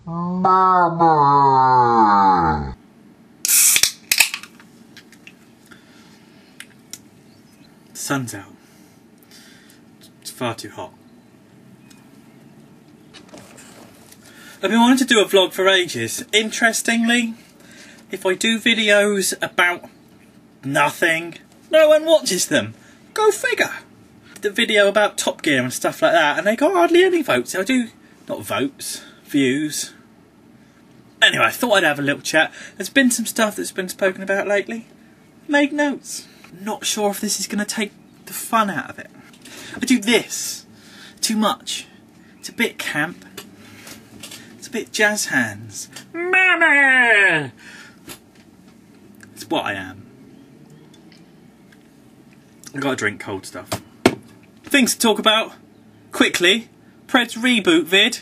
Mama. Sun's out. It's far too hot. I've been wanting to do a vlog for ages. Interestingly, if I do videos about nothing, no one watches them. Go figure. The video about Top Gear and stuff like that, and they got hardly any votes. I do, not votes, views. Anyway, I thought I'd have a little chat. There's been some stuff that's been spoken about lately. Made notes. Not sure if this is going to take the fun out of it. I do this too much. It's a bit camp. It's a bit jazz hands. Mama! It's what I am. I gotta drink cold stuff. Things to talk about. Quickly. Pred's reboot vid.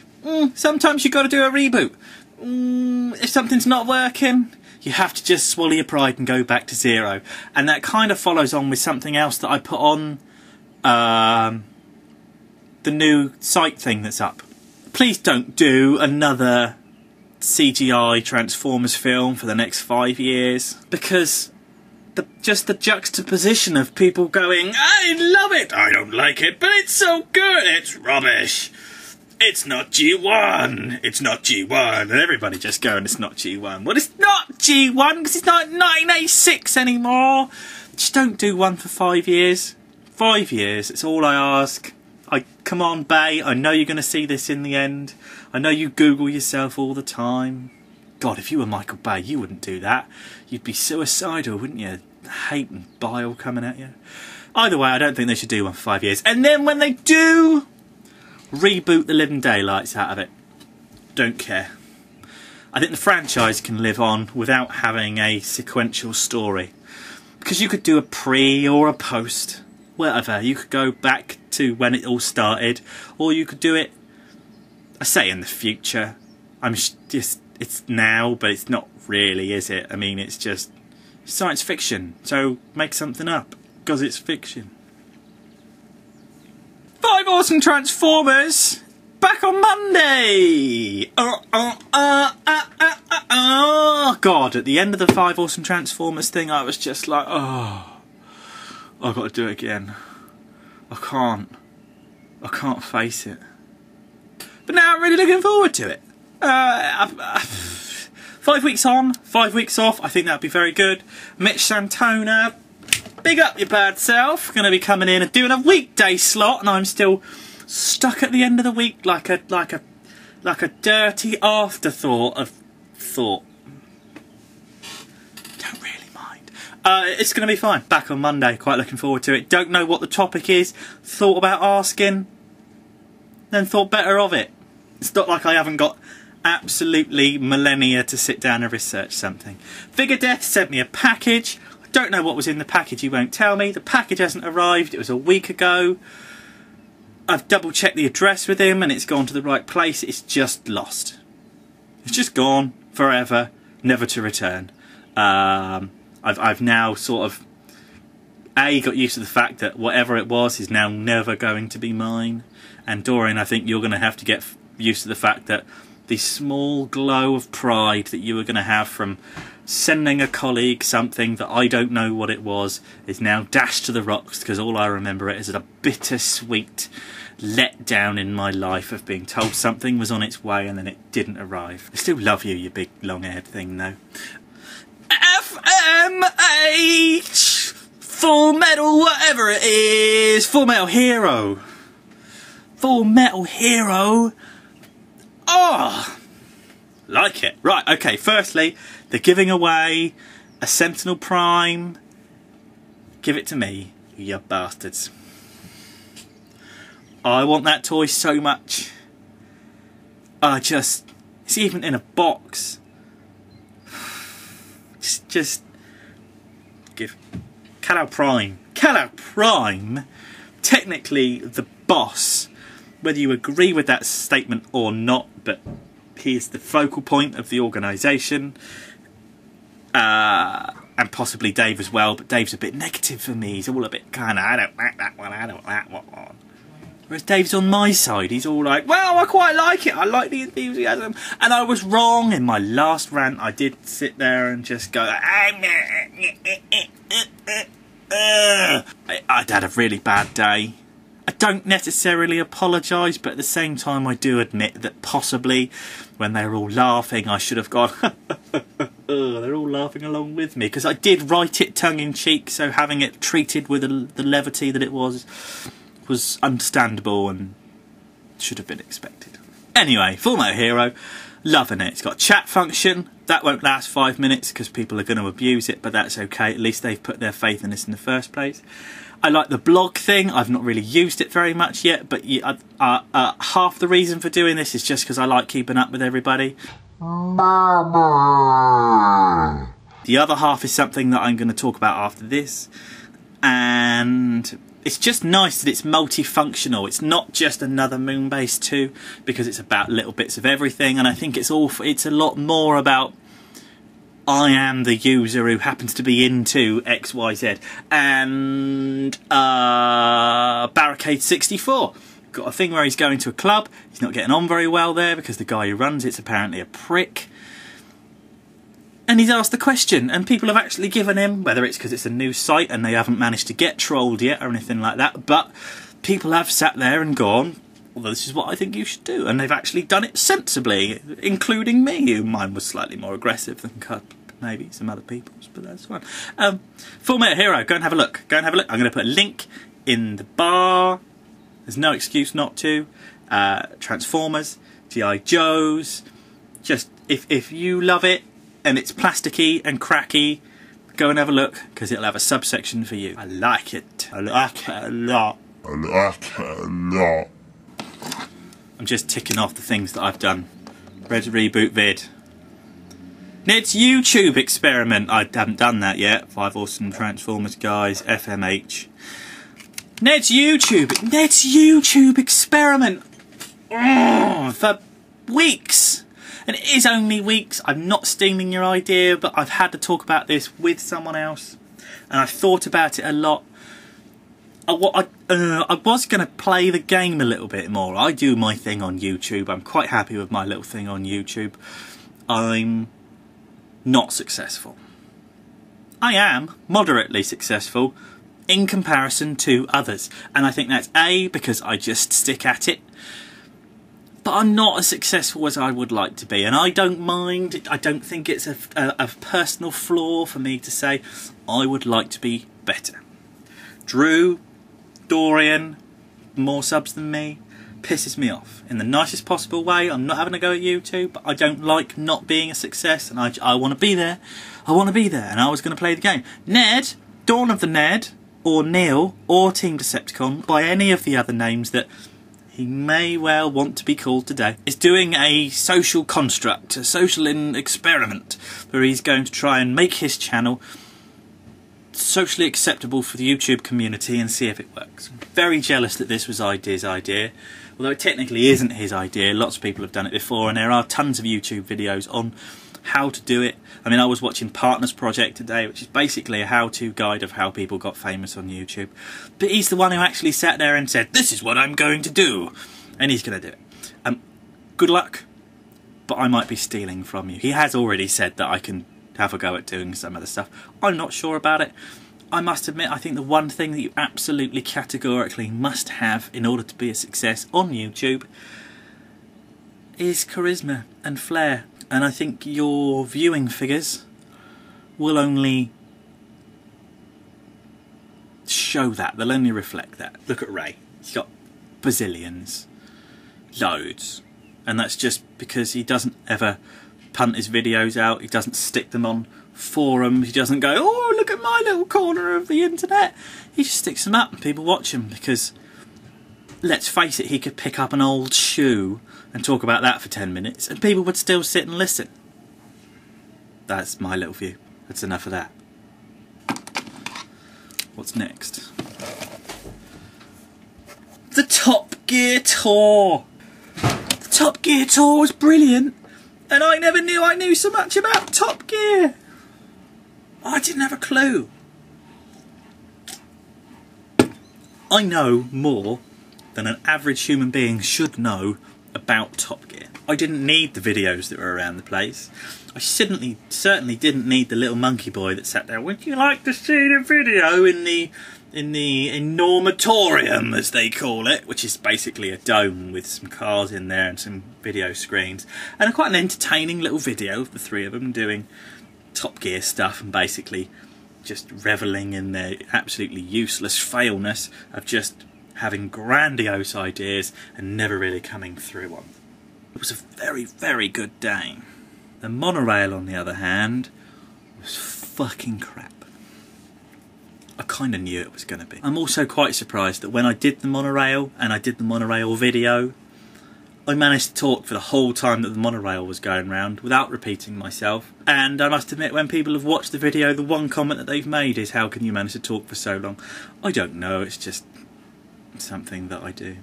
Sometimes you gotta do a reboot. If something's not working, you have to just swallow your pride and go back to zero. And that kind of follows on with something else that I put on the new site thing that's up. Please don't do another CGI Transformers film for the next 5 years, because just the juxtaposition of people going, I love it, I don't like it, but it's so good, it's rubbish. It's not G1, it's not G1, and everybody just going, it's not G1. Well, it's not G1 because it's not 1986 anymore. Just don't do one for 5 years. 5 years, it's all I ask. Come on, Bay, I know you're going to see this in the end. I know you Google yourself all the time. God, if you were Michael Bay, you wouldn't do that. You'd be suicidal, wouldn't you? Hate and bile coming at you. Either way, I don't think they should do one for 5 years. And then when they do, reboot the living daylights out of it. Don't care. I think the franchise can live on without having a sequential story. Because you could do a pre or a post. Whatever. You could go back to when it all started. Or you could do it, I say in the future. It's now, but it's not really, is it? I mean, it's just science fiction. So make something up. Because it's fiction. 5 Awesome Transformers back on Monday. God, at the end of the 5 Awesome Transformers thing, I was just like, I've got to do it again. I can't face it. But now I'm really looking forward to it. 5 weeks on, 5 weeks off. I think that'd be very good. Mitch Santona, big up your bad self. Going to be coming in and doing a weekday slot, and I'm still stuck at the end of the week like a dirty afterthought of thought. Don't really mind. It's going to be fine. Back on Monday. Quite looking forward to it. Don't know what the topic is. Thought about asking, then thought better of it. It's not like I haven't got absolutely millennia to sit down and research something. Figure Death sent me a package. I don't know what was in the package, he won't tell me. The package hasn't arrived, it was a week ago. I've double checked the address with him and it's gone to the right place. It's just lost. It's just gone forever, never to return. I've now sort of got used to the fact that whatever it was is now never going to be mine. And Dorian, I think you're going to have to get used to the fact that the small glow of pride that you were going to have from sending a colleague something that I don't know what it was is now dashed to the rocks, because all I remember it is a bittersweet letdown in my life of being told something was on its way and then it didn't arrive. I still love you, you big long-haired thing, though. FMH! Full Metal whatever it is! Full Metal Hero! Full Metal Hero! Oh! Like it. Right, okay, firstly, they're giving away a Sentinel Prime. Give it to me, you bastards. I want that toy so much. It's even in a box. Just give Kal-El Prime. Kal-El Prime, technically the boss, whether you agree with that statement or not, but he is the focal point of the organisation, and possibly Dave as well, but Dave's a bit negative for me. He's all a bit kind of, I don't like that one, I don't like that one. Whereas Dave's on my side. He's all like, well, I quite like it. I like the enthusiasm. And I was wrong in my last rant. I did sit there and just go, I'd had a really bad day. I don't necessarily apologise, but at the same time I do admit that possibly when they were all laughing I should have gone, they're all laughing along with me, because I did write it tongue-in-cheek, so having it treated with the levity that it was understandable and should have been expected. Anyway, Full Metal Hero, loving it. It's got a chat function. That won't last 5 minutes because people are going to abuse it, but that's okay. At least they've put their faith in this in the first place. I like the blog thing. I've not really used it very much yet, but half the reason for doing this is just because I like keeping up with everybody. Mama. The other half is something that I'm going to talk about after this, and it's just nice that it's multifunctional. It's not just another Moonbase 2, because it's about little bits of everything, and I think it's a lot more about I am the user who happens to be into XYZ. And Barricade 64. Got a thing where he's going to a club. He's not getting on very well there because the guy who runs it's apparently a prick. And he's asked the question, and people have actually given him, whether it's because it's a new site and they haven't managed to get trolled yet or anything like that, but people have sat there and gone, well, this is what I think you should do, and they've actually done it sensibly, including me, who mine was slightly more aggressive than maybe some other people's, but that's fine. Full Metal Hero, go and have a look. Go and have a look. I'm going to put a link in the bar. There's no excuse not to. Transformers, G.I. Joes. Just, if you love it, and it's plasticky and cracky, go and have a look, because it'll have a subsection for you. I like it. I like it a lot. I like it a lot. I'm just ticking off the things that I've done. Red Reboot vid. Ned's YouTube experiment. I haven't done that yet. 5 awesome Transformers guys. FMH. Ned's YouTube experiment. Oh, for weeks. And it is only weeks. I'm not stealing your idea, but I've had to talk about this with someone else, and I've thought about it a lot. I was going to play the game a little bit more. I do my thing on YouTube. I'm quite happy with my little thing on YouTube. I'm not successful. I am moderately successful in comparison to others, and I think that's A, because I just stick at it. But I'm not as successful as I would like to be, and I don't mind. I don't think it's a personal flaw for me to say I would like to be better. Drew, Dorian, more subs than me, pisses me off in the nicest possible way. I'm not having a go at YouTube, but I don't like not being a success, and I want to be there. I want to be there, and I was going to play the game. Ned, Dawn of the Ned, or Neil, or Team Decepticon, by any of the other names that he may well want to be called today, is doing a social construct, a social experiment, where he's going to try and make his channel socially acceptable for the YouTube community and see if it works. I'm very jealous that this was his idea, although it technically isn't his idea. Lots of people have done it before, and there are tons of YouTube videos on how to do it. I mean, I was watching Partners Project today, which is basically a how-to guide of how people got famous on YouTube. But he's the one who actually sat there and said, this is what I'm going to do. And he's going to do it. Good luck, but I might be stealing from you. He has already said that I can have a go at doing some other stuff. I'm not sure about it. I must admit, I think the one thing that you absolutely categorically must have in order to be a success on YouTube is charisma and flair. And I think your viewing figures will only show that. They'll only reflect that. Look at Ray. He's got bazillions. Loads. And that's just because he doesn't ever punt his videos out. He doesn't stick them on forums. He doesn't go, oh, look at my little corner of the internet. He just sticks them up and people watch him because, let's face it, he could pick up an old shoe and talk about that for 10 minutes and people would still sit and listen. That's my little view. That's enough of that. What's next? The Top Gear Tour! The Top Gear Tour was brilliant, and I never knew I knew so much about Top Gear. I didn't have a clue. I know more than an average human being should know about Top Gear. I didn't need the videos that were around the place. I certainly didn't need the little monkey boy that sat there. Would you like to see the video in the enormatorium, as they call it, which is basically a dome with some cars in there and some video screens, and quite an entertaining little video of the three of them doing Top Gear stuff and basically just revelling in their absolutely useless failness of just having grandiose ideas and never really coming through on them. It was a very, very good day. The monorail, on the other hand, was fucking crap. I kind of knew it was going to be. I'm also quite surprised that when I did the monorail, and I did the monorail video, I managed to talk for the whole time that the monorail was going round without repeating myself. And I must admit, when people have watched the video, the one comment that they've made is, how can you manage to talk for so long? I don't know, it's just something that I do.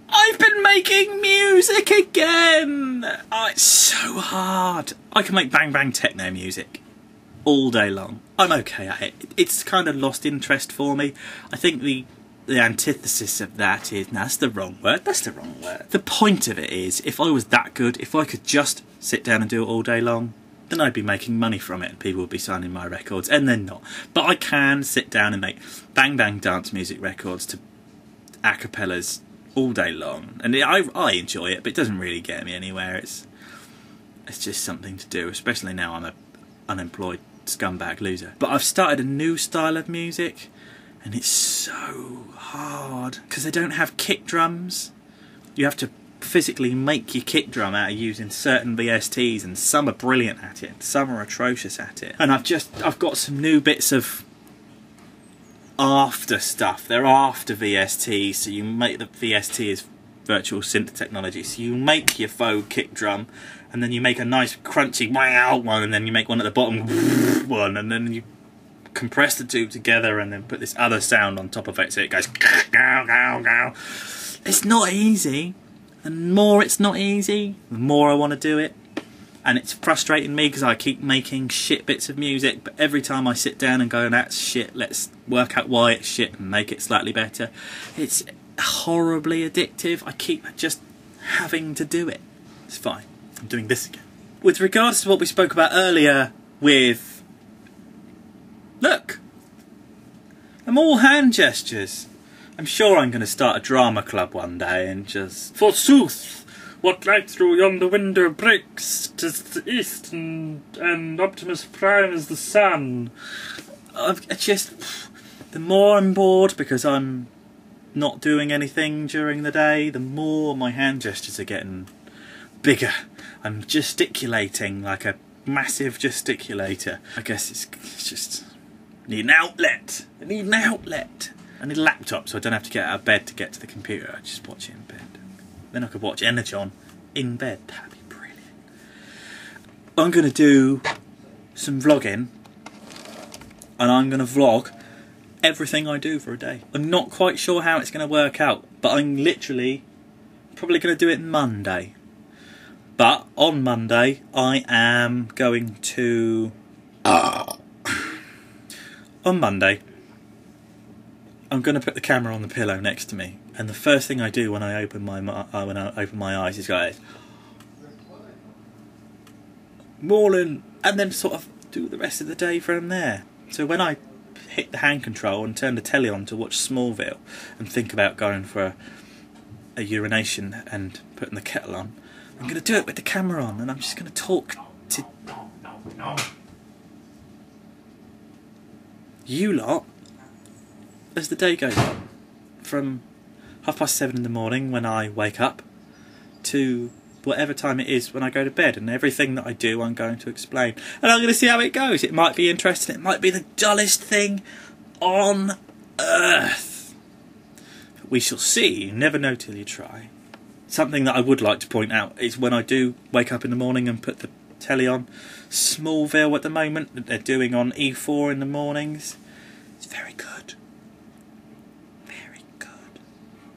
I've been making music again! Oh, it's so hard. I can make bang bang techno music all day long. I'm okay at it. It's kind of lost interest for me. I think the antithesis of that is, no, that's the wrong word, that's the wrong word. The point of it is, if I was that good, if I could just sit down and do it all day long, then I'd be making money from it and people would be signing my records, and they're not. But I can sit down and make bang bang dance music records to acapellas all day long, and I enjoy it, but it doesn't really get me anywhere. It's just something to do, especially now I'm an unemployed scumbag loser. But I've started a new style of music, and it's so hard because they don't have kick drums. You have to physically make your kick drum out of using certain VSTs, and some are brilliant at it, some are atrocious at it. And I've got some new bits of after stuff. They're after VSTs, so you make the VST is virtual synth technology. So you make your faux kick drum, and then you make a nice crunchy wow one, and then you make one at the bottom one, and then you compress the two together and then put this other sound on top of it so it goes gow, gow, gow. It's not easy. The more it's not easy, the more I want to do it. And it's frustrating me because I keep making shit bits of music, but every time I sit down and go, that's shit, let's work out why it's shit and make it slightly better, it's horribly addictive. I keep just having to do it. It's fine. I'm doing this again. With regards to what we spoke about earlier with... Look! I'm all hand gestures. I'm sure I'm going to start a drama club one day and just... Forsooth! What light through yonder window breaks? 'Tis the east, and Optimus Prime is the sun. The more I'm bored because I'm not doing anything during the day, the more my hand gestures are getting bigger. I'm gesticulating like a massive gesticulator. I guess it's just... I need an outlet. I need an outlet. I need a laptop so I don't have to get out of bed to get to the computer. I just watch it in bed. Then I could watch Energon in bed. That'd be brilliant. I'm going to do some vlogging, and I'm going to vlog everything I do for a day. I'm not quite sure how it's going to work out, but I'm literally probably going to do it Monday. But on Monday I am going to... On Monday I'm going to put the camera on the pillow next to me, and the first thing I do when I open my eyes is go, morning, and then sort of do the rest of the day from there. So when I hit the hand control and turn the telly on to watch Smallville and think about going for a urination and putting the kettle on, I'm going to do it with the camera on, and I'm just going to talk to you lot as the day goes on, from 7:30 in the morning when I wake up to whatever time it is when I go to bed, and everything that I do I'm going to explain, and I'm going to see how it goes. It might be interesting, it might be the dullest thing on earth. But we shall see. You never know till you try. Something that I would like to point out is when I do wake up in the morning and put the telly on, Smallville at the moment that they're doing on E4 in the mornings, it's very good. Very good.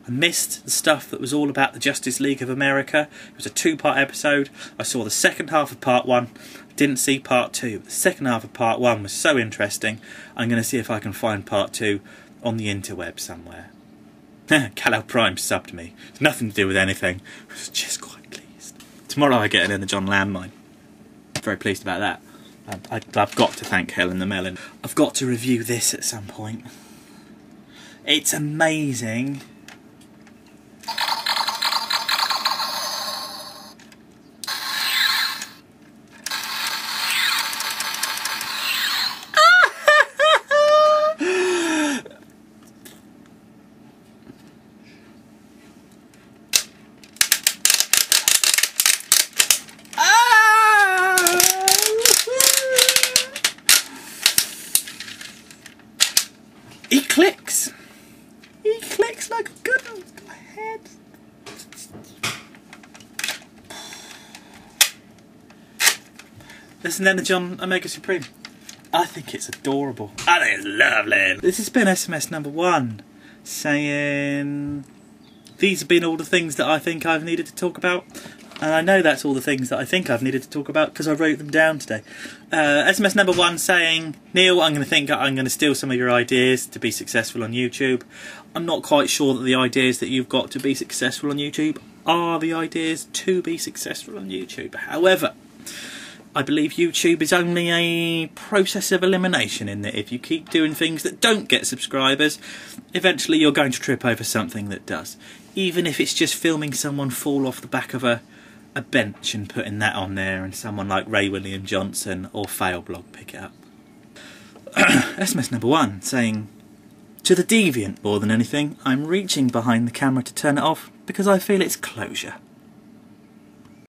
I missed the stuff that was all about the Justice League of America. It was a 2-part episode. I saw the second half of part 1, didn't see part 2. The second half of part 1 was so interesting, I'm going to see if I can find part 2 on the interweb somewhere. Kal-El Prime subbed me. It's nothing to do with anything. I was just quite pleased. Tomorrow I get an Energon landmine. Very pleased about that. I've got to thank Helen the Melon. I've got to review this at some point. It's amazing. He clicks. He clicks like a good one. Go ahead. This is an Energon Omega Supreme. I think it's adorable. I think it's lovely. This has been SMS number 1 saying these have been all the things that I think I've needed to talk about. And I know that's all the things that I think I've needed to talk about because I wrote them down today. SMS number 1 saying, Neil, I'm going to steal some of your ideas to be successful on YouTube. I'm not quite sure that the ideas that you've got to be successful on YouTube are the ideas to be successful on YouTube. However, I believe YouTube is only a process of elimination in that if you keep doing things that don't get subscribers, eventually you're going to trip over something that does. Even if it's just filming someone fall off the back of a bench and putting that on there and someone like Ray William Johnson or Failblog pick it up. SMS number 1 saying, to the deviant more than anything, I'm reaching behind the camera to turn it off because I feel it's closure.